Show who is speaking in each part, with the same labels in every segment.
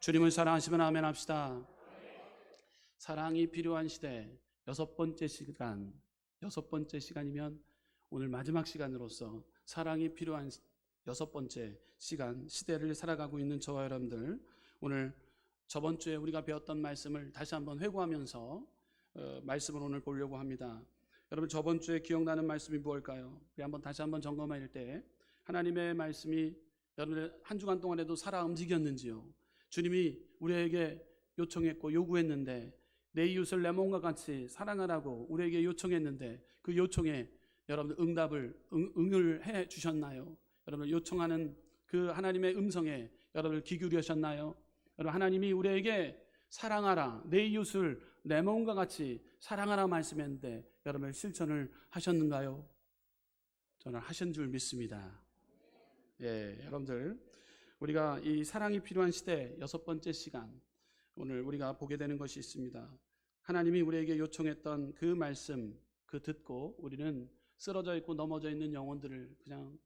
Speaker 1: 주님을 사랑하시면 아멘 합시다. 사랑이 필요한 시대 여섯 번째 시간이면 오늘 마지막 시간으로서 사랑이 필요한 여섯 번째 시대를 살아가고 있는 저와 여러분들, 오늘 저번 주에 우리가 배웠던 말씀을 다시 한번 회고하면서 말씀을 오늘 보려고 합니다. 여러분, 저번 주에 기억나는 말씀이 무엇일까요? 우리 한번 다시 한번 점검할 때 하나님의 말씀이 여러분들 한 주간 동안에도 살아 움직였는지요? 주님이 우리에게 요청했고 요구했는데 내 이웃을 내 몸과 같이 사랑하라고 우리에게 요청했는데 그 요청에 여러분들 응을 해 주셨나요? 여러분, 요청하는 그 하나님의 음성에 여러분들 귀 기울이셨나요? 여러분, 하나님이 우리에게 사랑하라, 내 이웃을 내 몸과 같이 사랑하라 말씀했는데 여러분 실천을 하셨는가요? 저는 하신 줄 믿습니다. 여러분들, 우리가 이 사랑이 필요한 시대 여섯 번째 시간, 오늘 우리가 보게 되는 것이 있습니다. 하나님이 우리에게 요청했던 그 말씀, 그 듣고 우리는 쓰러져 있고 넘어져 있는 영혼들을 그냥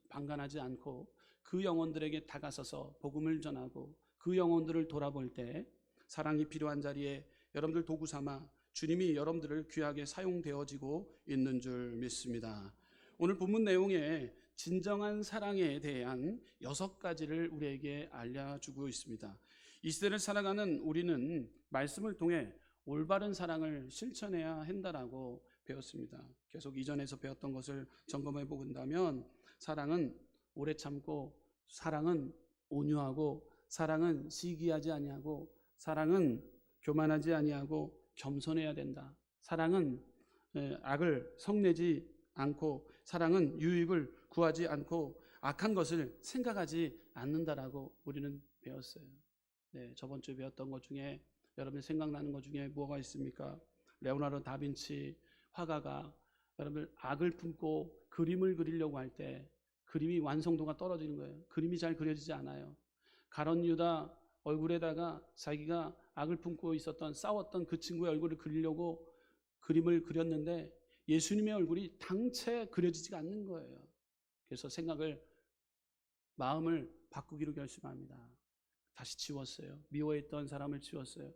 Speaker 1: 방관하지 않고 그 영혼들에게 다가서서 복음을 전하고 그 영혼들을 돌아볼 때 사랑이 필요한 자리에 여러분들 도구 삼아 주님이 여러분들을 귀하게 사용되어지고 있는 줄 믿습니다. 오늘 본문 내용에 진정한 사랑에 대한 6가지를 우리에게 알려주고 있습니다. 이 시대를 살아가는 우리는 말씀을 통해 올바른 사랑을 실천해야 한다라고 배웠습니다. 계속 이전에서 배웠던 것을 점검해 본다면 사랑은 오래 참고, 사랑은 온유하고, 사랑은 시기하지 아니하고, 사랑은 교만하지 아니하고 겸손해야 된다. 사랑은 악을 성내지 않고, 사랑은 유익을 구하지 않고 악한 것을 생각하지 않는다라고 우리는 배웠어요. 저번 주에 배웠던 것 중에 여러분이 생각나는 것 중에 뭐가 있습니까? 레오나르도 다빈치 화가가 여러분 악을 품고 그림을 그리려고 할 때 그림이 완성도가 떨어지는 거예요. 그림이 잘 그려지지 않아요. 가룟 유다 얼굴에다가 자기가 악을 품고 있었던, 싸웠던 그 친구의 얼굴을 그리려고 그림을 그렸는데 예수님의 얼굴이 당체 그려지지가 않는 거예요. 그래서 마음을 바꾸기로 결심합니다. 다시 지웠어요. 미워했던 사람을 지웠어요.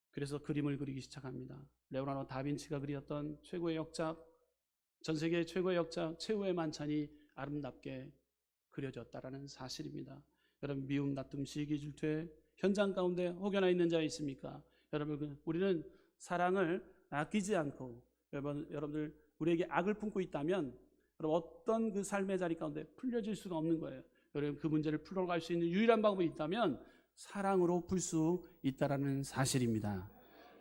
Speaker 1: 그래서 그림을 그리기 시작합니다. 레오나르도 다빈치가 그렸던 최고의 역작, 전 세계 최고의 역작, 최후의 만찬이 아름답게 그려졌다라는 사실입니다. 여러분, 미움, 다툼, 시기, 질투의 현장 가운데 혹여나 있는 자 있습니까? 여러분, 우리는 사랑을 아끼지 않고, 여러분들 우리에게 악을 품고 있다면 어떤 그 삶의 자리 가운데 풀려질 수가 없는 거예요. 여러분, 그 문제를 풀어갈 수 있는 유일한 방법이 있다면 사랑으로 풀 수 있다라는 사실입니다.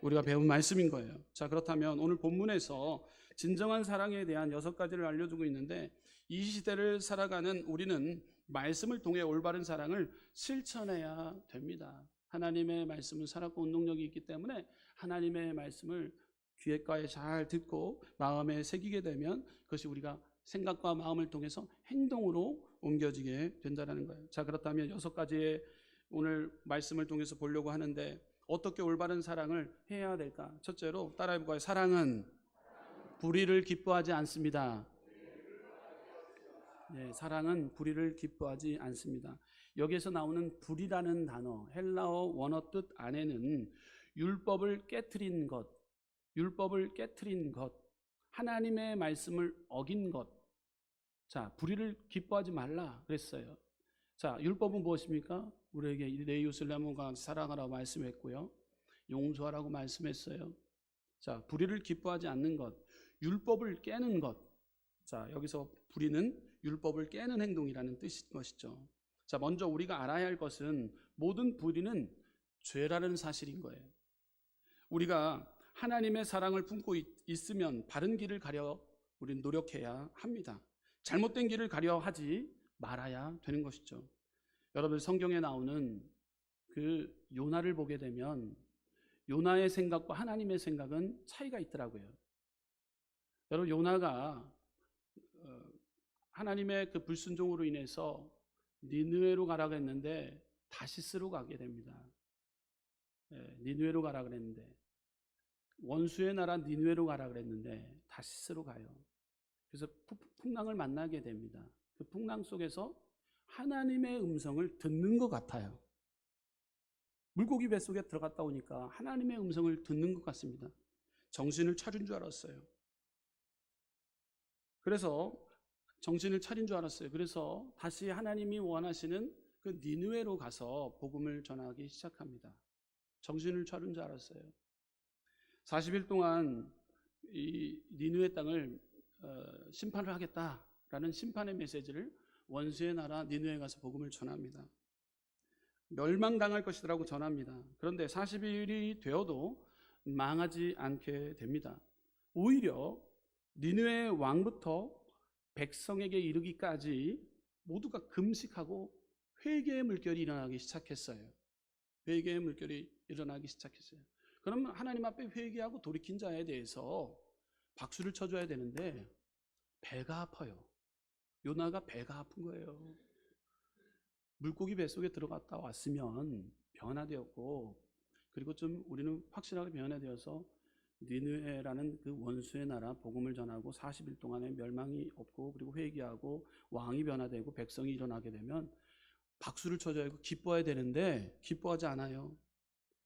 Speaker 1: 우리가 배운 말씀인 거예요. 자, 그렇다면 오늘 본문에서 진정한 사랑에 대한 6가지를 알려주고 있는데, 이 시대를 살아가는 우리는 말씀을 통해 올바른 사랑을 실천해야 됩니다. 하나님의 말씀은 살았고 운동력이 있기 때문에 하나님의 말씀을 귀에까지 잘 듣고 마음에 새기게 되면 그것이 우리가 생각과 마음을 통해서 행동으로 옮겨지게 된다는 거예요. 자, 그렇다면 6가지의 오늘 말씀을 통해서 보려고 하는데 어떻게 올바른 사랑을 해야 될까? 첫째로 따라해볼까요? 사랑은 불의를 기뻐하지 않습니다. 사랑은 불의를 기뻐하지 않습니다. 여기에서 나오는 불이라는 단어, 헬라어 원어 뜻 안에는 율법을 깨트린 것, 하나님의 말씀을 어긴 것. 자, 불의를 기뻐하지 말라 그랬어요. 자, 율법은 무엇입니까? 우리에게 내 이웃을 내 몸과 같이 사랑하라고 말씀했고요. 용서하라고 말씀했어요. 자, 불의를 기뻐하지 않는 것, 율법을 깨는 것. 자, 여기서 불의는 율법을 깨는 행동이라는 뜻인 것이죠. 자, 먼저 우리가 알아야 할 것은 모든 불의는 죄라는 사실인 거예요. 우리가 하나님의 사랑을 품고 있으면 바른 길을 가려 우리는 노력해야 합니다. 잘못된 길을 가려 하지 말아야 되는 것이죠. 여러분, 성경에 나오는 그 요나를 보게 되면 요나의 생각과 하나님의 생각은 차이가 있더라고요. 여러분, 요나가 하나님의 그 불순종으로 인해서 니느웨로 가라고 했는데 다시스로 가게 됩니다. 니느웨로 가라 그랬는데, 원수의 나라 니느웨로 가라 그랬는데 다시스로 가요. 그래서 풍랑을 만나게 됩니다. 그 풍랑 속에서 하나님의 음성을 듣는 것 같아요. 물고기 뱃속에 들어갔다 오니까 하나님의 음성을 듣는 것 같습니다. 정신을 차린 줄 알았어요. 그래서 정신을 차린 줄 알았어요. 그래서 다시 하나님이 원하시는 그 니느웨로 가서 복음을 전하기 시작합니다. 정신을 차린 줄 알았어요. 40일 동안 이 니느웨 땅을 심판을 하겠다라는 심판의 메시지를 원수의 나라 니느웨에 가서 복음을 전합니다. 멸망당할 것이라고 전합니다. 그런데 40일이 되어도 망하지 않게 됩니다. 오히려 니느웨 왕부터 백성에게 이르기까지 모두가 금식하고 회개의 물결이 일어나기 시작했어요. 회개의 물결이 일어나기 시작했어요. 그러면 하나님 앞에 회개하고 돌이킨 자에 대해서 박수를 쳐줘야 되는데 배가 아파요. 요나가 배가 아픈 거예요. 물고기 뱃속에 들어갔다 왔으면 변화되었고, 그리고 좀 우리는 확실하게 변화되어서 니느웨라는 그 원수의 나라 복음을 전하고 40일 동안에 멸망이 없고, 그리고 회개하고 왕이 변화되고 백성이 일어나게 되면 박수를 쳐줘야 하고 기뻐해야 되는데 기뻐하지 않아요.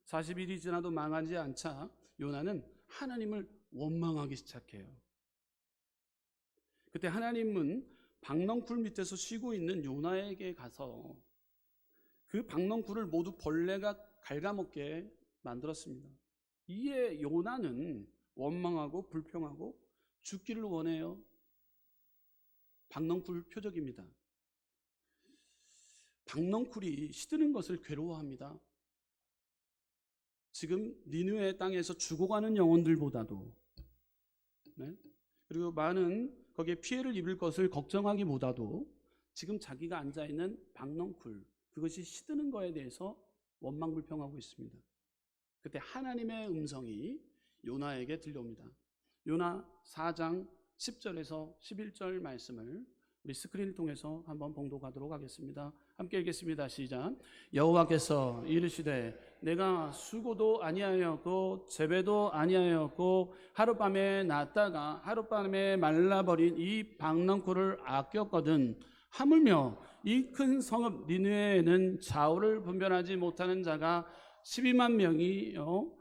Speaker 1: 40일이 지나도 망하지 않자 요나는 하나님을 원망하기 시작해요. 그때 하나님은 박넝쿨 밑에서 쉬고 있는 요나에게 가서 그 박넝쿨을 모두 벌레가 갉아먹게 만들었습니다. 이에 요나는 원망하고 불평하고 죽기를 원해요. 박넝쿨 표적입니다. 박넝쿨이 시드는 것을 괴로워합니다. 지금 니느웨 땅에서 죽어가는 영혼들보다도, 네? 그리고 많은 거기에 피해를 입을 것을 걱정하기보다도 지금 자기가 앉아있는 박넝쿨, 그것이 시드는 거에 대해서 원망불평하고 있습니다. 그때 하나님의 음성이 요나에게 들려옵니다. 요나 4장 10절에서 11절 말씀을 우리 스크린을 통해서 한번 봉독하도록 하겠습니다. 함께 읽겠습니다. 시작. 여호와께서 이르시되 내가 수고도 아니하였고 재배도 아니하였고 하룻밤에 났다가 하룻밤에 말라버린 이 박넝쿨을 아꼈거든. 하물며 이 큰 성읍 니느웨에는 좌우를 분별하지 못하는 자가 12만 명이요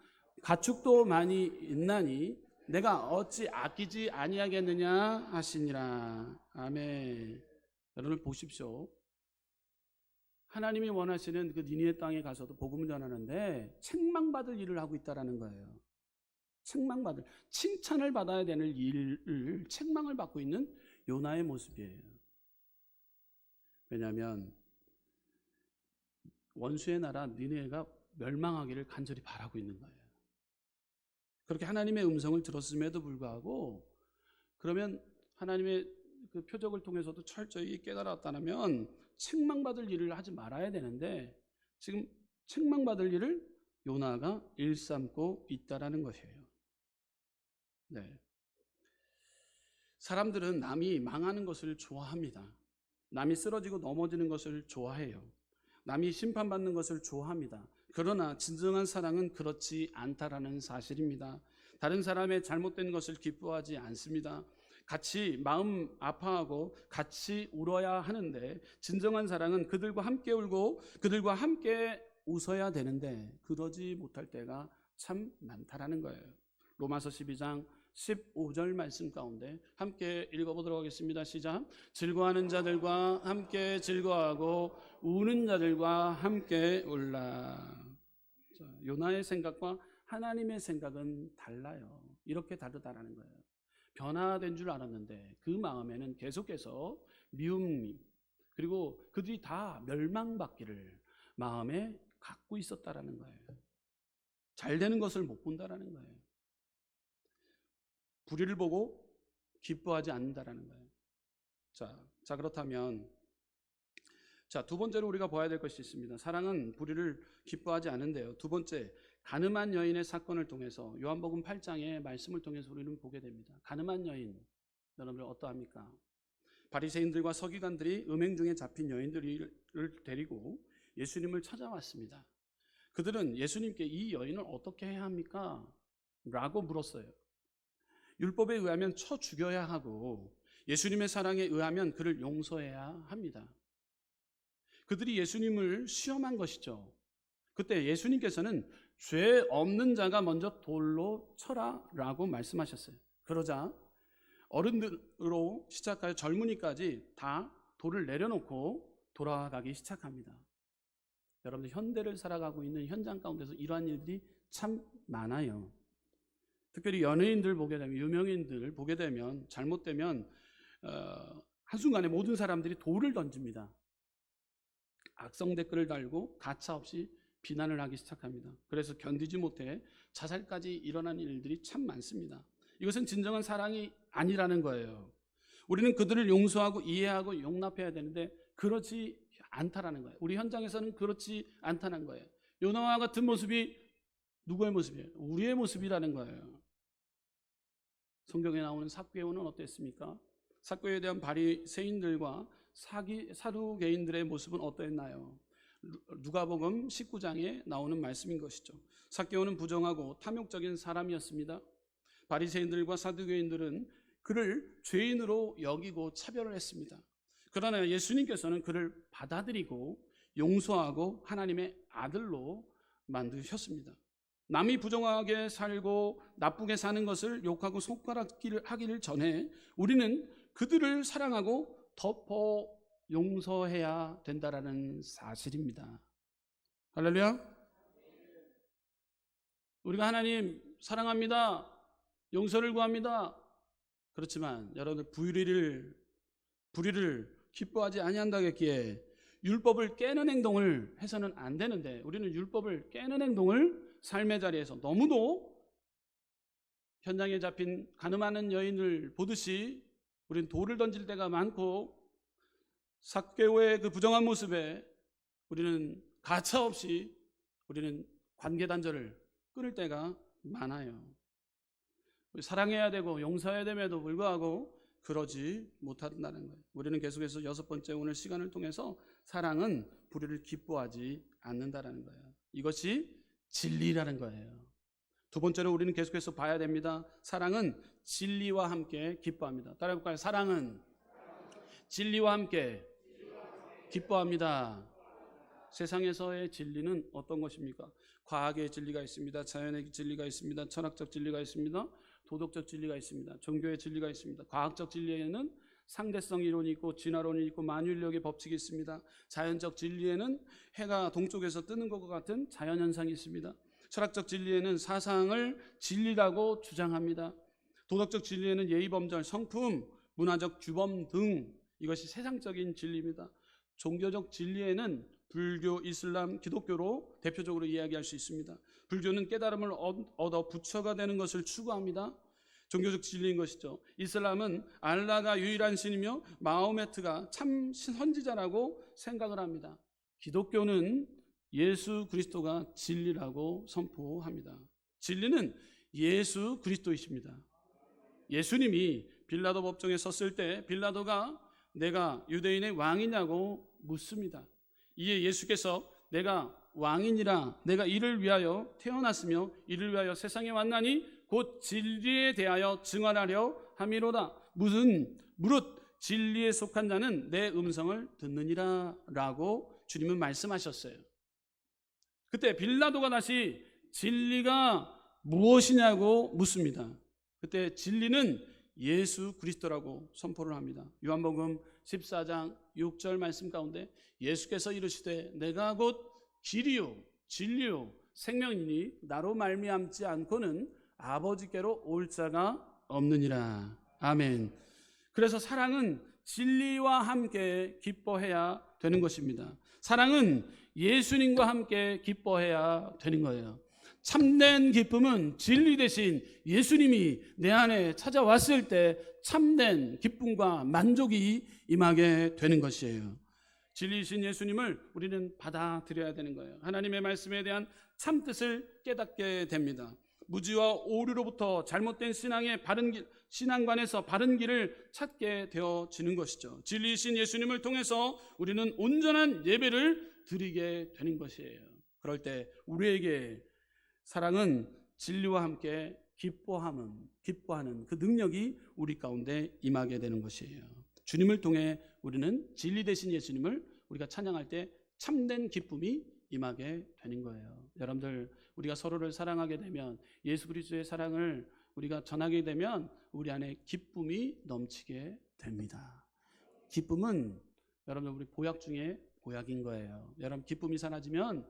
Speaker 1: 가축도 많이 있나니 내가 어찌 아끼지 아니하겠느냐 하시니라. 아멘. 여러분 보십시오. 하나님이 원하시는 그 니느웨 땅에 가서도 복음을 전하는데 책망받을 일을 하고 있다는 거예요. 책망받을, 칭찬을 받아야 되는 일을 책망을 받고 있는 요나의 모습이에요. 왜냐하면 원수의 나라 니느웨가 멸망하기를 간절히 바라고 있는 거예요. 그렇게 하나님의 음성을 들었음에도 불구하고, 그러면 하나님의 그 표적을 통해서도 철저히 깨달았다면 책망받을 일을 하지 말아야 되는데 지금 책망받을 일을 요나가 일삼고 있다라는 것이에요. 네. 사람들은 남이 망하는 것을 좋아합니다. 남이 쓰러지고 넘어지는 것을 좋아해요. 남이 심판받는 것을 좋아합니다. 그러나 진정한 사랑은 그렇지 않다라는 사실입니다. 다른 사람의 잘못된 것을 기뻐하지 않습니다. 같이 마음 아파하고 같이 울어야 하는데 진정한 사랑은 그들과 함께 울고 그들과 함께 웃어야 되는데 그러지 못할 때가 참 많다라는 거예요. 로마서 12장 15절 말씀 가운데 함께 읽어보도록 하겠습니다. 시작. 즐거워하는 자들과 함께 즐거워하고 우는 자들과 함께 울라. 요나의 생각과 하나님의 생각은 달라요. 이렇게 다르다라는 거예요. 변화된 줄 알았는데 그 마음에는 계속해서 미움이, 그리고 그들이 다 멸망받기를 마음에 갖고 있었다라는 거예요. 잘 되는 것을 못 본다라는 거예요. 불의를 보고 기뻐하지 않는다라는 거예요. 자 그렇다면 두 번째로 우리가 봐야 될 것이 있습니다. 사랑은 불의를 기뻐하지 않는데요. 두 번째, 가늠한 여인의 사건을 통해서 요한복음 8장의 말씀을 통해서 우리는 보게 됩니다. 가늠한 여인, 여러분 어떠합니까? 바리새인들과 서기관들이 음행 중에 잡힌 여인들을 데리고 예수님을 찾아왔습니다. 그들은 예수님께 이 여인을 어떻게 해야 합니까? 라고 물었어요. 율법에 의하면 쳐 죽여야 하고 예수님의 사랑에 의하면 그를 용서해야 합니다. 그들이 예수님을 시험한 것이죠. 그때 예수님께서는 죄 없는 자가 먼저 돌로 쳐라라고 말씀하셨어요. 그러자 어른들로 시작하여 젊은이까지 다 돌을 내려놓고 돌아가기 시작합니다. 여러분들 현대를 살아가고 있는 현장 가운데서 이러한 일들이 참 많아요. 특별히 연예인들 보게 되면, 유명인들 보게 되면, 잘못되면 한순간에 모든 사람들이 돌을 던집니다. 악성 댓글을 달고 가차없이 비난을 하기 시작합니다. 그래서 견디지 못해 자살까지 일어나는 일들이 참 많습니다. 이것은 진정한 사랑이 아니라는 거예요. 우리는 그들을 용서하고 이해하고 용납해야 되는데 그렇지 않다라는 거예요. 우리 현장에서는 그렇지 않다는 거예요. 요나와 같은 모습이 누구의 모습이에요? 우리의 모습이라는 거예요. 성경에 나오는 삭개오는 어땠습니까? 삭개오에 대한 바리새인들과 사두개인들의 모습은 어떠했나요? 누가복음 19장에 나오는 말씀인 것이죠. 삭개오는 부정하고 탐욕적인 사람이었습니다. 바리새인들과 사두개인들은 그를 죄인으로 여기고 차별을 했습니다. 그러나 예수님께서는 그를 받아들이고 용서하고 하나님의 아들로 만드셨습니다. 남이 부정하게 살고 나쁘게 사는 것을 욕하고 손가락질하기를 전에 우리는 그들을 사랑하고 덮어 용서해야 된다라는 사실입니다. 할렐루야. 우리가 하나님 사랑합니다. 용서를 구합니다. 그렇지만 여러분들 불의를 기뻐하지 아니한다겠기에 율법을 깨는 행동을 해서는 안 되는데 우리는 율법을 깨는 행동을 삶의 자리에서 너무도 현장에 잡힌 가늠하는 여인을 보듯이 우리는 돌을 던질 때가 많고 삭개오의 그 부정한 모습에 우리는 가차없이 우리는 관계 단절을 끊을 때가 많아요. 사랑해야 되고 용서해야 됨에도 불구하고 그러지 못한다는 거예요. 우리는 계속해서 6번째 오늘 시간을 통해서 사랑은 불의를 기뻐하지 않는다라는 거예요. 이것이 진리라는 거예요. 두 번째로 우리는 계속해서 봐야 됩니다. 사랑은 진리와 함께 기뻐합니다. 따라해볼까요? 사랑은 진리와 함께 기뻐합니다. 세상에서의 진리는 어떤 것입니까? 과학의 진리가 있습니다. 자연의 진리가 있습니다. 철학적 진리가 있습니다. 도덕적 진리가 있습니다. 종교의 진리가 있습니다. 과학적 진리에는 상대성 이론이 있고 진화론이 있고 만유인력의 법칙이 있습니다. 자연적 진리에는 해가 동쪽에서 뜨는 것과 같은 자연현상이 있습니다. 철학적 진리에는 사상을 진리라고 주장합니다. 도덕적 진리에는 예의범절, 성품, 문화적 규범 등 이것이 세상적인 진리입니다. 종교적 진리에는 불교, 이슬람, 기독교로 대표적으로 이야기할 수 있습니다. 불교는 깨달음을 얻어 부처가 되는 것을 추구합니다. 종교적 진리인 것이죠. 이슬람은 알라가 유일한 신이며 마호메트가 참 선지자라고 생각을 합니다. 기독교는 예수 그리스도가 진리라고 선포합니다. 진리는 예수 그리스도이십니다. 예수님이 빌라도 법정에 섰을 때 빌라도가 내가 유대인의 왕이냐고 묻습니다. 이에 예수께서 내가 왕이니라 내가 이를 위하여 태어났으며 이를 위하여 세상에 왔나니 곧 진리에 대하여 증언하려 함이로다. 무릇 진리에 속한 자는 내 음성을 듣느니라 라고 주님은 말씀하셨어요. 그때 빌라도가 다시 진리가 무엇이냐고 묻습니다. 그때 진리는 예수 그리스도라고 선포를 합니다. 요한복음 14장 6절 말씀 가운데 예수께서 이르시되 내가 곧 길이요 진리요 생명이니 나로 말미암지 않고는 아버지께로 올 자가 없느니라. 아멘. 그래서 사랑은 진리와 함께 기뻐해야 되는 것입니다. 사랑은 예수님과 함께 기뻐해야 되는 거예요. 참된 기쁨은 진리 대신 예수님이 내 안에 찾아왔을 때 참된 기쁨과 만족이 임하게 되는 것이에요. 진리이신 예수님을 우리는 받아들여야 되는 거예요. 하나님의 말씀에 대한 참뜻을 깨닫게 됩니다. 무지와 오류로부터 잘못된 신앙관에서 바른 길을 찾게 되어지는 것이죠. 진리이신 예수님을 통해서 우리는 온전한 예배를 드리게 되는 것이에요. 그럴 때 우리에게 사랑은 진리와 함께 기뻐하는 그 능력이 우리 가운데 임하게 되는 것이에요. 주님을 통해 우리는 진리 되신 예수님을 우리가 찬양할 때 참된 기쁨이 임하게 되는 거예요. 여러분들, 우리가 서로를 사랑하게 되면, 예수 그리스도의 사랑을 우리가 전하게 되면 우리 안에 기쁨이 넘치게 됩니다. 기쁨은 여러분들 우리 보약 중에 보약인 거예요. 여러분, 기쁨이 사라지면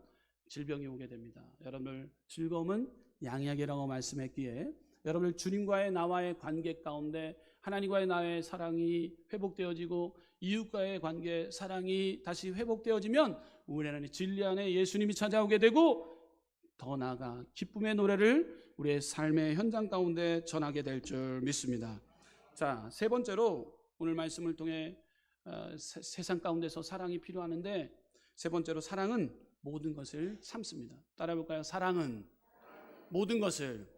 Speaker 1: 질병이 오게 됩니다. 여러분들, 즐거움은 양약이라고 말씀했기에 여러분들, 주님과의 나와의 관계 가운데 하나님과의 나의 사랑이 회복되어지고 이웃과의 관계 사랑이 다시 회복되어지면 우리 안에 진리 안에 예수님이 찾아오게 되고, 더 나아가 기쁨의 노래를 우리의 삶의 현장 가운데 전하게 될 줄 믿습니다. 자, 세 번째로 오늘 말씀을 통해 세상 가운데서 사랑이 필요하는데, 세 번째로 사랑은 모든 것을 참습니다. 따라해 볼까요? 사랑은 모든 것을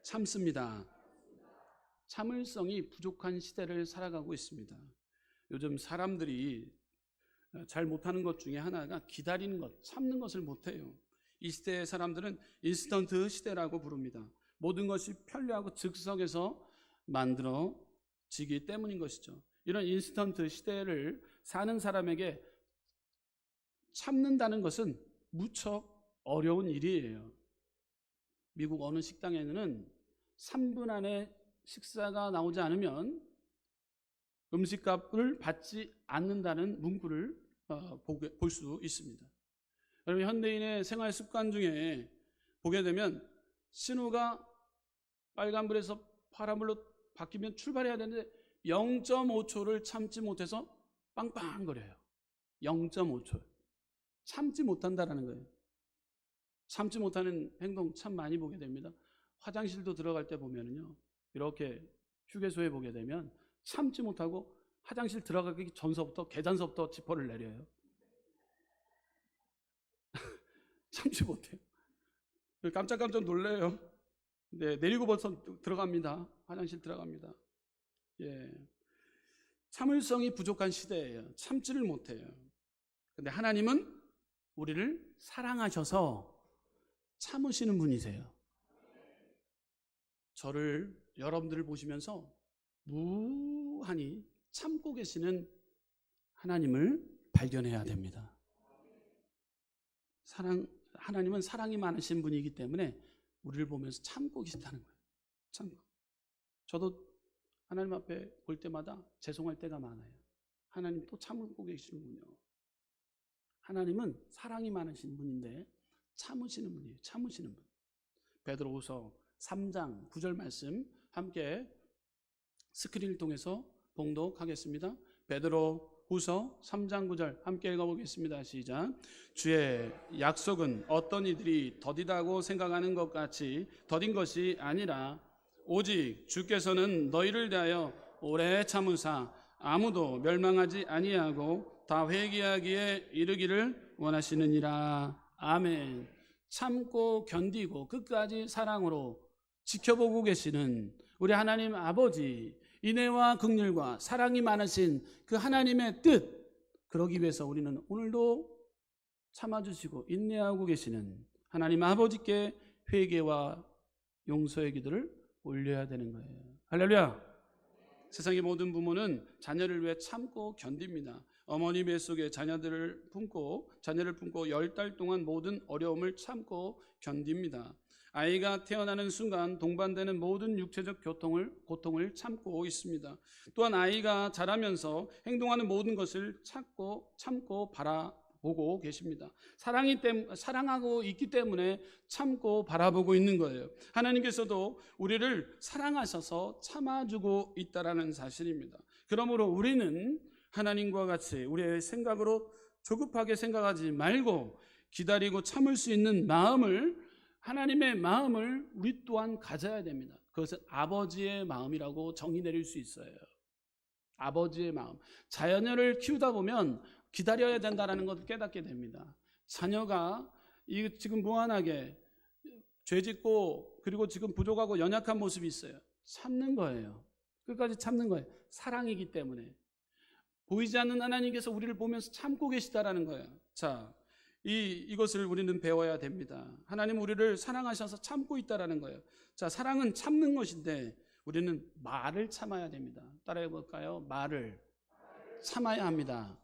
Speaker 1: 참습니다. 참을성이 부족한 시대를 살아가고 있습니다. 요즘 사람들이 잘 못하는 것 중에 하나가 기다리는 것, 참는 것을 못해요. 이 시대의 사람들은 인스턴트 시대라고 부릅니다. 모든 것이 편리하고 즉석에서 만들어지기 때문인 것이죠. 이런 인스턴트 시대를 사는 사람에게 참는다는 것은 무척 어려운 일이에요. 미국 어느 식당에는 3분 안에 식사가 나오지 않으면 음식값을 받지 않는다는 문구를 볼 수 있습니다. 여러분, 현대인의 생활 습관 중에 보게 되면 신호가 빨간불에서 파란불로 바뀌면 출발해야 되는데 0.5초를 참지 못해서 빵빵거려요. 0.5초. 참지 못한다라는 거예요. 참지 못하는 행동 참 많이 보게 됩니다. 화장실도 들어갈 때 보면은요, 이렇게 휴게소에 보게 되면 참지 못하고 화장실 들어가기 전서부터 계단서부터 지퍼를 내려요. 참지 못해요. 깜짝깜짝 놀래요. 네, 내리고 벌써 들어갑니다. 화장실 들어갑니다. 예, 참을성이 부족한 시대예요. 참지를 못해요. 근데 하나님은 우리를 사랑하셔서 참으시는 분이세요. 저를, 여러분들을 보시면서 무한히 참고 계시는 하나님을 발견해야 됩니다. 하나님은 사랑이 많으신 분이기 때문에 우리를 보면서 참고 계시다는 거예요. 참고. 저도 하나님 앞에 볼 때마다 죄송할 때가 많아요. 하나님 또 참고 계시는군요. 하나님은 사랑이 많으신 분인데 참으시는 분이에요. 참으시는 분. 베드로후서 3장 9절 말씀 함께 스크린을 통해서 봉독하겠습니다. 베드로후서 3장 9절 함께 읽어보겠습니다. 시작. 주의 약속은 어떤 이들이 더디다고 생각하는 것 같이 더딘 것이 아니라 오직 주께서는 너희를 대하여 오래 참으사 아무도 멸망하지 아니하고 다 회개하기에 이르기를 원하시느니라. 아멘. 참고 견디고 끝까지 사랑으로 지켜보고 계시는 우리 하나님 아버지, 인애와 긍휼과 사랑이 많으신 그 하나님의 뜻, 그러기 위해서 우리는 오늘도 참아주시고 인내하고 계시는 하나님 아버지께 회개와 용서의 기도를 올려야 되는 거예요. 할렐루야. 세상의 모든 부모는 자녀를 위해 참고 견딥니다. 어머니 뱃속에 자녀를 품고 10달 동안 모든 어려움을 참고 견딥니다. 아이가 태어나는 순간 동반되는 모든 육체적 고통을 참고 있습니다. 또한 아이가 자라면서 행동하는 모든 것을 참고 바라보고 계십니다. 사랑하고 있기 때문에 참고 바라보고 있는 거예요. 하나님께서도 우리를 사랑하셔서 참아주고 있다라는 사실입니다. 그러므로 우리는 하나님과 같이 우리의 생각으로 조급하게 생각하지 말고 기다리고 참을 수 있는 마음을, 하나님의 마음을 우리 또한 가져야 됩니다. 그것은 아버지의 마음이라고 정의 내릴 수 있어요. 아버지의 마음. 자녀를 키우다 보면 기다려야 된다는 것을 깨닫게 됩니다. 자녀가 지금 무한하게 죄짓고 그리고 지금 부족하고 연약한 모습이 있어요. 참는 거예요. 끝까지 참는 거예요. 사랑이기 때문에. 보이지 않는 하나님께서 우리를 보면서 참고 계시다라는 거예요. 자, 이것을 우리는 배워야 됩니다. 하나님 우리를 사랑하셔서 참고 있다라는 거예요. 자, 사랑은 참는 것인데 우리는 말을 참아야 됩니다. 따라해 볼까요? 말을 참아야 합니다.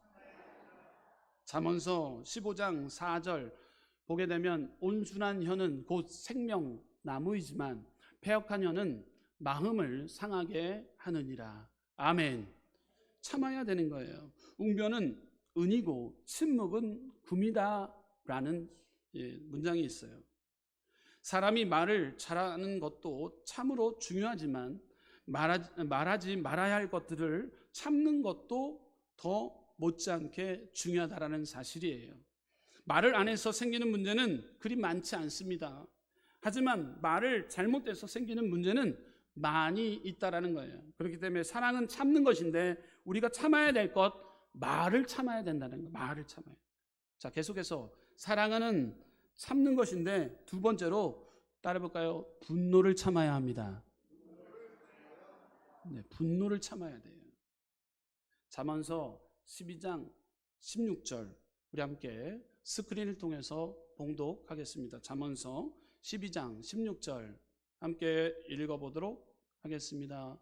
Speaker 1: 잠언서 15장 4절 보게 되면 온순한 혀는 곧 생명나무이지만 패역한 혀는 마음을 상하게 하느니라. 아멘. 참아야 되는 거예요. 웅변은 은이고 침묵은 금이다 라는 문장이 있어요. 사람이 말을 잘하는 것도 참으로 중요하지만 말하지 말아야 할 것들을 참는 것도 더 못지않게 중요하다라는 사실이에요. 말을 안 해서 생기는 문제는 그리 많지 않습니다. 하지만 말을 잘못해서 생기는 문제는 많이 있다라는 거예요. 그렇기 때문에 사랑은 참는 것인데 우리가 참아야 될 것, 말을 참아야 된다는 거예요. 말을 참아야. 자, 계속해서 사랑은 참는 것인데 두 번째로 따라해볼까요? 분노를 참아야 합니다. 네, 분노를 참아야 돼요. 잠언서 12장 16절 우리 함께 스크린을 통해서 봉독하겠습니다. 잠언서 12장 16절 함께 읽어보도록 하겠습니다.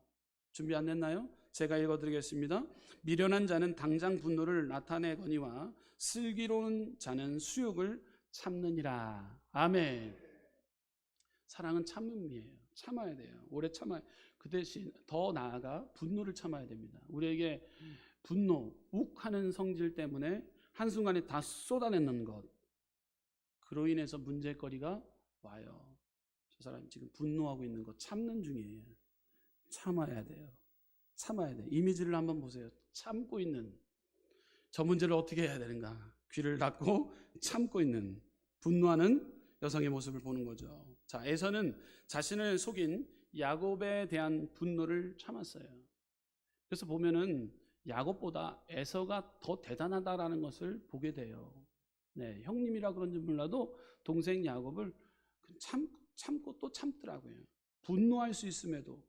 Speaker 1: 준비 안 됐나요? 제가 읽어드리겠습니다. 미련한 자는 당장 분노를 나타내거니와 슬기로운 자는 수욕을 참느니라. 아멘. 사랑은 참음이에요. 참아야 돼요. 오래 참아야. 그 대신 더 나아가 분노를 참아야 됩니다. 우리에게 분노, 욱하는 성질 때문에 한순간에 다 쏟아내는 것, 그로 인해서 문제거리가 와요. 저 사람이 지금 분노하고 있는 거 참는 중이에요. 참아야 돼요. 참아야 돼요. 이미지를 한번 보세요. 참고 있는, 저 문제를 어떻게 해야 되는가, 귀를 닫고 참고 있는 분노하는 여성의 모습을 보는 거죠. 자, 에서는 자신을 속인 야곱에 대한 분노를 참았어요. 그래서 보면은 야곱보다 에서가 더 대단하다라는 것을 보게 돼요. 네, 형님이라 그런지 몰라도 동생 야곱을 참고 또 참더라고요. 분노할 수 있음에도.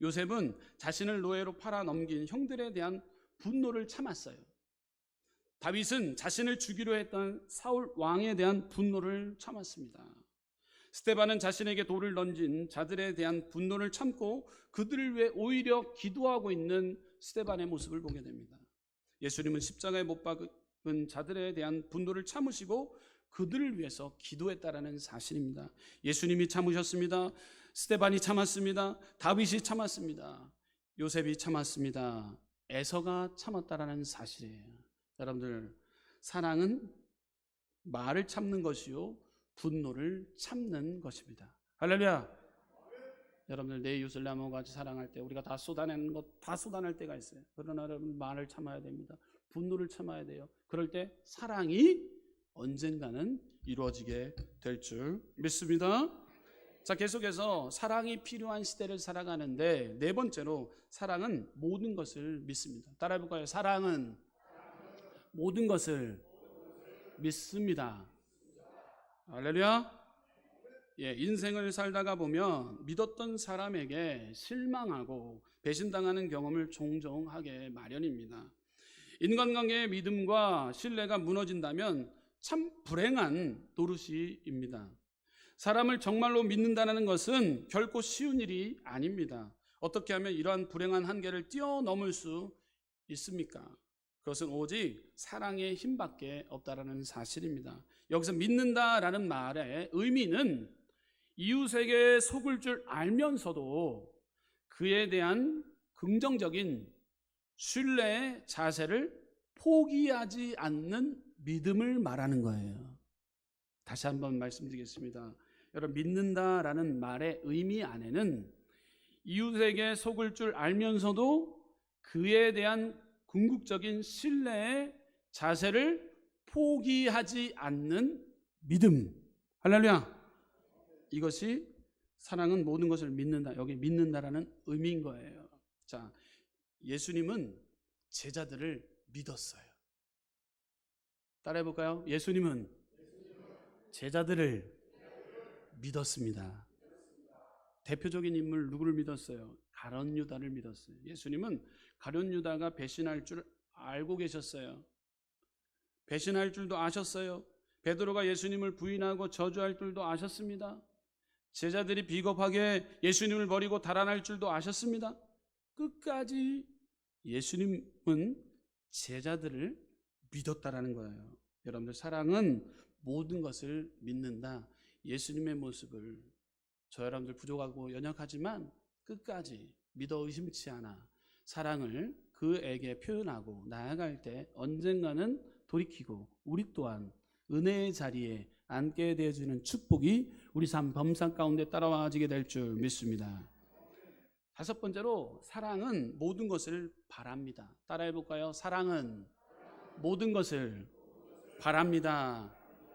Speaker 1: 요셉은 자신을 노예로 팔아 넘긴 형들에 대한 분노를 참았어요. 다윗은 자신을 죽이려 했던 사울 왕에 대한 분노를 참았습니다. 스데반은 자신에게 돌을 던진 자들에 대한 분노를 참고 그들을 위해 오히려 기도하고 있는 스데반의 모습을 보게 됩니다. 예수님은 십자가에 못 박은 자들에 대한 분노를 참으시고 그들을 위해서 기도했다라는 사실입니다. 예수님이 참으셨습니다. 스데반이 참았습니다. 다윗이 참았습니다. 요셉이 참았습니다. 에서가 참았다라는 사실이에요. 여러분들, 사랑은 말을 참는 것이요 분노를 참는 것입니다. 할렐루야. 여러분들, 내 이웃을 내 몸과 같이 사랑할 때 우리가 다 쏟아내는 것 다 쏟아낼 때가 있어요. 그러나 여러분, 말을 참아야 됩니다. 분노를 참아야 돼요. 그럴 때 사랑이 언젠가는 이루어지게 될 줄 믿습니다. 자, 계속해서 사랑이 필요한 시대를 살아가는데 네 번째로 사랑은 모든 것을 믿습니다. 따라해볼까요? 사랑은 모든 것을 믿습니다. 할렐루야. 예, 인생을 살다가 보면 믿었던 사람에게 실망하고 배신당하는 경험을 종종 하게 마련입니다. 인간관계의 믿음과 신뢰가 무너진다면 참 불행한 노릇입니다. 사람을 정말로 믿는다는 것은 결코 쉬운 일이 아닙니다. 어떻게 하면 이러한 불행한 한계를 뛰어넘을 수 있습니까? 그것은 오직 사랑의 힘밖에 없다라는 사실입니다. 여기서 믿는다라는 말의 의미는 이웃에게 속을 줄 알면서도 그에 대한 긍정적인 신뢰의 자세를 포기하지 않는 믿음을 말하는 거예요. 다시 한번 말씀드리겠습니다. 여러분, 믿는다라는 말의 의미 안에는 이웃에게 속을 줄 알면서도 그에 대한 궁극적인 신뢰의 자세를 포기하지 않는 믿음. 할렐루야. 이것이 사랑은 모든 것을 믿는다. 여기 믿는다라는 의미인 거예요. 자, 예수님은 제자들을 믿었어요. 따라해볼까요? 예수님은 제자들을 믿었습니다. 대표적인 인물 누구를 믿었어요? 가룟 유다를 믿었어요. 예수님은 가룟 유다가 배신할 줄 알고 계셨어요. 배신할 줄도 아셨어요. 베드로가 예수님을 부인하고 저주할 줄도 아셨습니다. 제자들이 비겁하게 예수님을 버리고 달아날 줄도 아셨습니다. 끝까지 예수님은 제자들을 믿었다라는 거예요. 여러분들 사랑은 모든 것을 믿는다. 예수님의 모습을 저 여러분들 부족하고 연약하지만 끝까지 믿어 의심치 않아 사랑을 그에게 표현하고 나아갈 때 언젠가는 돌이키고 우리 또한 은혜의 자리에 앉게 되어주는 축복이 우리 삶 범상 가운데 따라와지게 될 줄 믿습니다. 다섯 번째로 사랑은 모든 것을 바랍니다. 따라해 볼까요? 사랑은 모든 것을 바랍니다.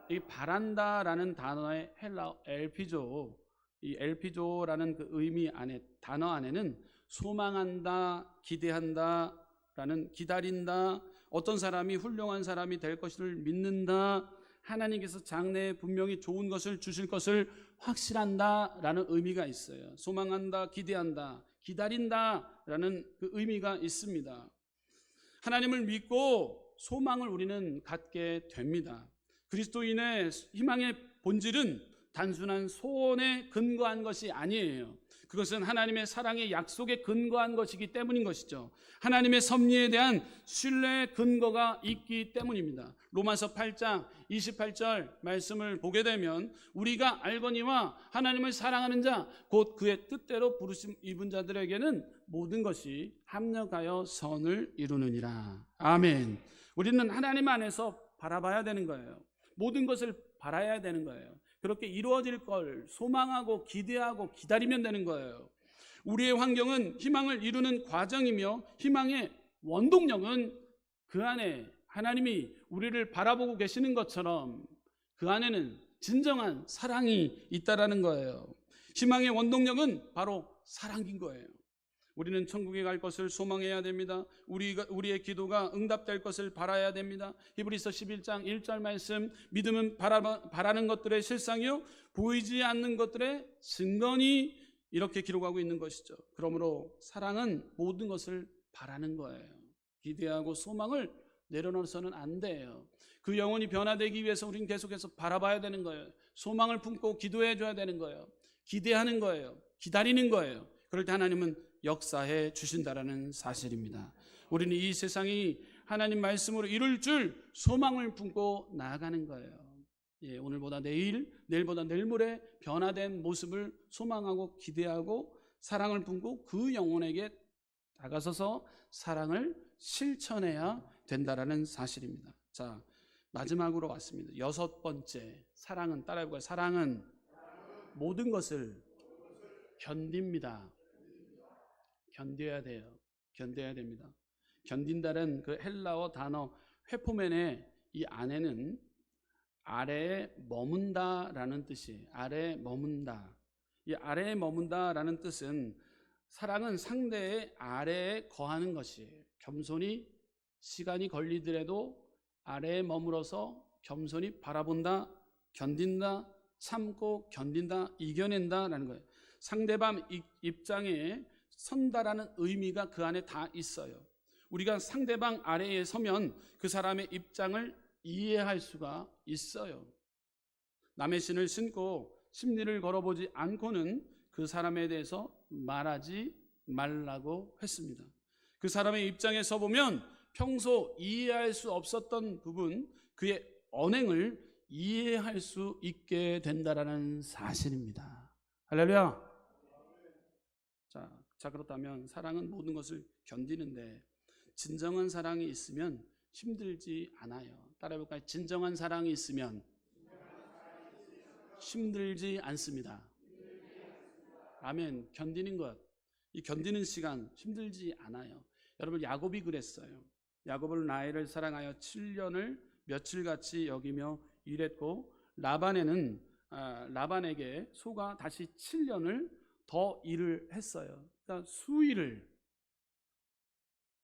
Speaker 1: 이 바란다라는 단어의 헬라어 엘피조, 이 엘피조라는 그 의미 안에 단어 안에는 소망한다, 기대한다라는 기다린다, 어떤 사람이 훌륭한 사람이 될 것을 믿는다, 하나님께서 장래에 분명히 좋은 것을 주실 것을 확실한다라는 의미가 있어요. 소망한다, 기대한다, 기다린다라는 그 의미가 있습니다. 하나님을 믿고 소망을 우리는 갖게 됩니다. 그리스도인의 희망의 본질은 단순한 소원에 근거한 것이 아니에요. 그것은 하나님의 사랑의 약속에 근거한 것이기 때문인 것이죠. 하나님의 섭리에 대한 신뢰의 근거가 있기 때문입니다. 로마서 8장 28절 말씀을 보게 되면 우리가 알거니와 하나님을 사랑하는 자 곧 그의 뜻대로 부르심 입은 자들에게는 모든 것이 합력하여 선을 이루느니라. 아멘. 우리는 하나님 안에서 바라봐야 되는 거예요. 모든 것을 바라야 되는 거예요. 그렇게 이루어질 걸 소망하고 기대하고 기다리면 되는 거예요. 우리의 환경은 희망을 이루는 과정이며 희망의 원동력은 그 안에 하나님이 우리를 바라보고 계시는 것처럼 그 안에는 진정한 사랑이 있다라는 거예요. 희망의 원동력은 바로 사랑인 거예요. 우리는 천국에 갈 것을 소망해야 됩니다. 우리의 기도가 응답될 것을 바라야 됩니다. 히브리서 11장 1절 말씀, 믿음은 바라는 것들의 실상이요 보이지 않는 것들의 증거니, 이렇게 기록하고 있는 것이죠. 그러므로 사랑은 모든 것을 바라는 거예요. 기대하고 소망을 내려놓아서는 안 돼요. 그 영혼이 변화되기 위해서 우리는 계속해서 바라봐야 되는 거예요. 소망을 품고 기도해 줘야 되는 거예요. 기대하는 거예요. 기다리는 거예요. 그럴 때 하나님은 역사해 주신다라는 사실입니다. 우리는 이 세상이 하나님 말씀으로 이룰 줄 소망을 품고 나아가는 거예요. 오늘보다 내일, 내일보다 내일 모레 변화된 모습을 소망하고 기대하고 사랑을 품고 그 영혼에게 다가서서 사랑을 실천해야 된다라는 사실입니다. 자, 마지막으로 왔습니다. 여섯 번째, 사랑은, 따라해볼까요? 사랑은 모든 것을 견딥니다. 견뎌야 돼요. 견뎌야 됩니다. 견딘다는 그 헬라어 단어 회포멘의 이 안에는 아래에 머문다라는 뜻이에요. 아래에 머문다. 이 아래에 머문다라는 뜻은 사랑은 상대의 아래에 거하는 것이에요. 겸손히 시간이 걸리더라도 아래에 머물어서 겸손히 바라본다, 견딘다, 참고 견딘다, 이겨낸다라는 거예요. 상대방 입장에 선다라는 의미가 그 안에 다 있어요. 우리가 상대방 아래에 서면 그 사람의 입장을 이해할 수가 있어요. 남의 신을 신고 심리를 걸어보지 않고는 그 사람에 대해서 말하지 말라고 했습니다. 그 사람의 입장에 서보면 평소 이해할 수 없었던 부분, 그의 언행을 이해할 수 있게 된다라는 사실입니다. 할렐루야. 자, 그렇다면 사랑은 모든 것을 견디는데 진정한 사랑이 있으면 힘들지 않아요. 따라해볼까요? 진정한 사랑이 있으면 힘들지 않습니다. 아멘. 견디는 것, 이 견디는 시간 힘들지 않아요. 여러분, 야곱이 그랬어요. 야곱을 라헬을 사랑하여 7년을 며칠같이 여기며 일했고 라반에게 소가 다시 7년을 더 일을 했어요. 그러니까 수일을.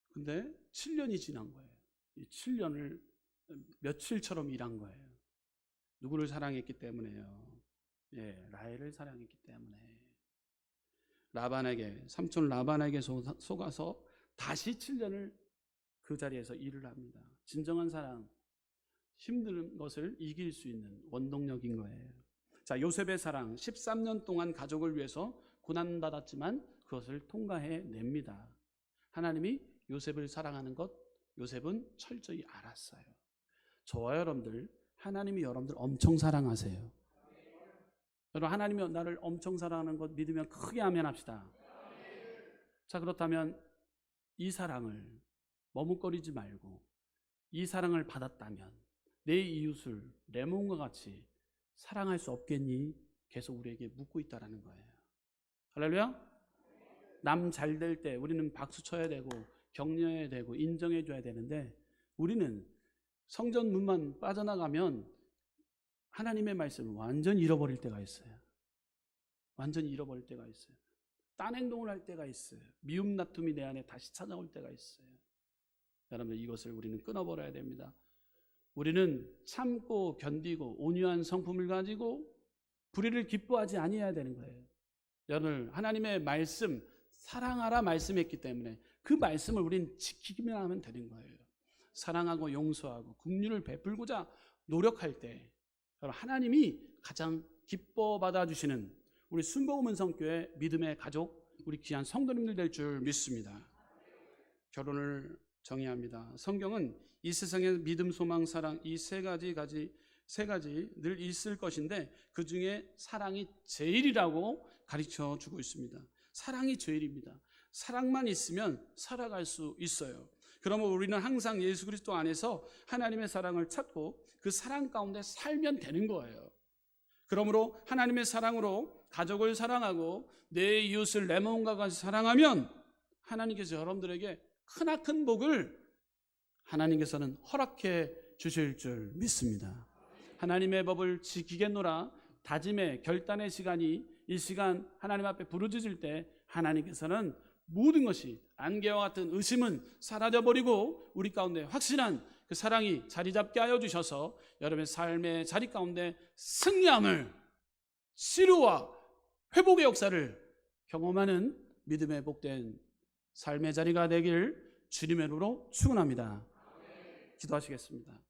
Speaker 1: 근데 7년이 지난 거예요. 이 7년을 며칠처럼 일한 거예요. 누구를 사랑했기 때문에요. 라헬을 사랑했기 때문에. 삼촌 라반에게 속아서 다시 7년을 그 자리에서 일을 합니다. 진정한 사랑, 힘든 것을 이길 수 있는 원동력인 거예요. 자, 요셉의 사랑, 13년 동안 가족을 위해서 고난받았지만 그것을 통과해 냅니다. 하나님이 요셉을 사랑하는 것, 요셉은 철저히 알았어요. 저와 여러분들, 하나님이 여러분들 엄청 사랑하세요. 여러분, 하나님이 나를 엄청 사랑하는 것 믿으면 크게 아멘합시다. 자, 그렇다면 이 사랑을 머뭇거리지 말고 이 사랑을 받았다면 내 이웃을 내 몸과 같이 사랑할 수 없겠니? 계속 우리에게 묻고 있다라는 거예요. 할렐루야. 남 잘 될 때 우리는 박수 쳐야 되고 격려해야 되고 인정해 줘야 되는데, 우리는 성전 문만 빠져나가면 하나님의 말씀을 완전히 잃어버릴 때가 있어요. 완전히 잃어버릴 때가 있어요. 딴 행동을 할 때가 있어요. 미움 다툼이 내 안에 다시 찾아올 때가 있어요. 여러분들, 이것을 우리는 끊어버려야 됩니다. 우리는 참고 견디고 온유한 성품을 가지고 불의를 기뻐하지 아니해야 되는 거예요. 여러분, 하나님의 말씀 사랑하라 말씀했기 때문에 그 말씀을 우리는 지키기만 하면 되는 거예요. 사랑하고 용서하고 긍휼을 베풀고자 노력할 때 여러분, 하나님이 가장 기뻐 받아주시는 우리 순복음은성교회 믿음의 가족, 우리 귀한 성도님들 될 줄 믿습니다. 결혼을 정의합니다. 성경은 이 세상에 믿음, 소망, 사랑 이 세 가지 늘 있을 것인데 그 중에 사랑이 제일이라고 가르쳐 주고 있습니다. 사랑이 제일입니다. 사랑만 있으면 살아갈 수 있어요. 그러면 우리는 항상 예수 그리스도 안에서 하나님의 사랑을 찾고 그 사랑 가운데 살면 되는 거예요. 그러므로 하나님의 사랑으로 가족을 사랑하고 내 이웃을 내 몸과 같이 사랑하면 하나님께서 여러분들에게 크나큰 복을 하나님께서는 허락해 주실 줄 믿습니다. 하나님의 법을 지키겠노라 다짐의 결단의 시간이 이 시간 하나님 앞에 부르짖을 때 하나님께서는 모든 것이 안개와 같은 의심은 사라져버리고 우리 가운데 확실한 그 사랑이 자리 잡게 하여 주셔서 여러분의 삶의 자리 가운데 승리함을, 치료와 회복의 역사를 경험하는 믿음의 복된 삶의 자리가 되길 주님의 이름으로 축원합니다. 기도하시겠습니다.